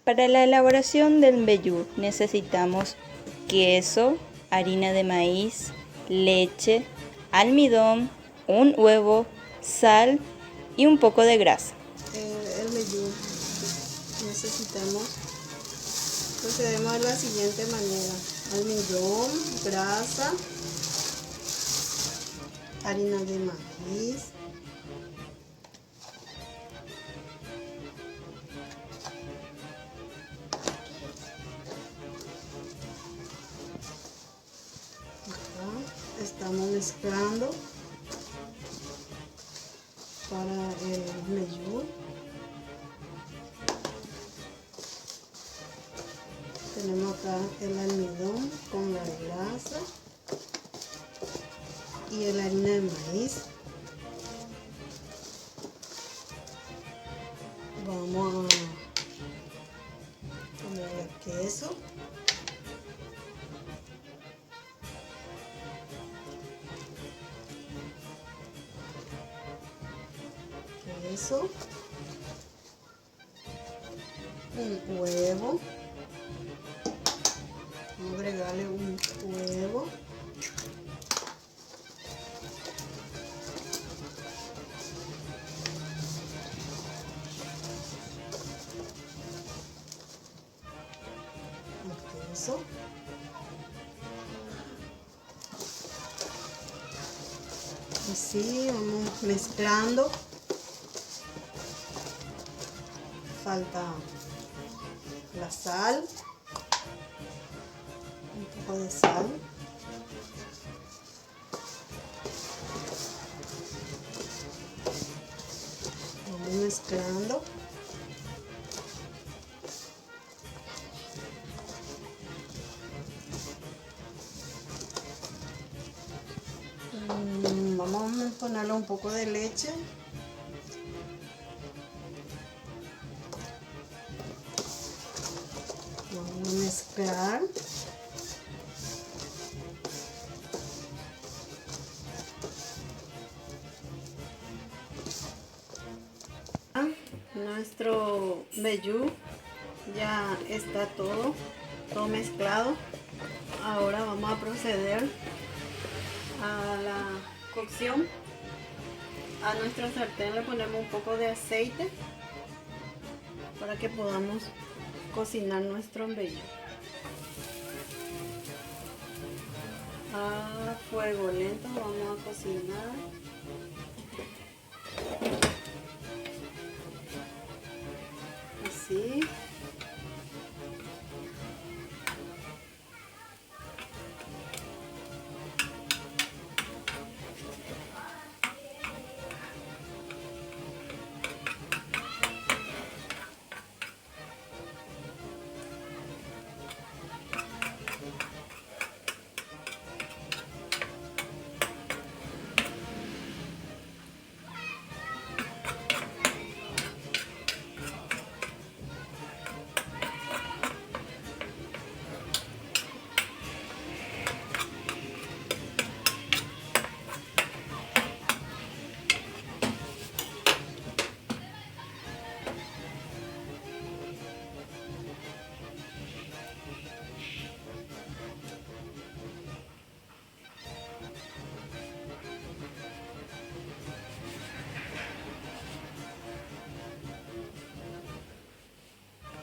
Para la elaboración del mbejú necesitamos queso, harina de maíz, leche, almidón, un huevo, sal y un poco de grasa. El mbejú necesitamos, procedemos de la siguiente manera: almidón, grasa, harina de maíz, estamos mezclando para el mbejú. Tenemos acá el almidón con la grasa y la harina de maíz. Vamos a poner el queso. Un huevo, vamos a agregarle un huevo, el queso, así vamos mezclando. Falta la sal, un poco de sal, vamos mezclando. Vamos a ponerle un poco de leche. Vamos a mezclar. Nuestro mbejú ya está todo mezclado. Ahora vamos a proceder a la cocción. A nuestra sartén le ponemos un poco de aceite para que podamos cocinar nuestro mbejú. A fuego lento vamos a cocinar. Así.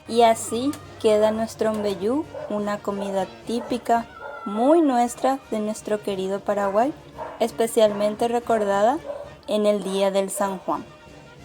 Y así queda nuestro mbejú, una comida típica muy nuestra de nuestro querido Paraguay, especialmente recordada en el Día del San Juan.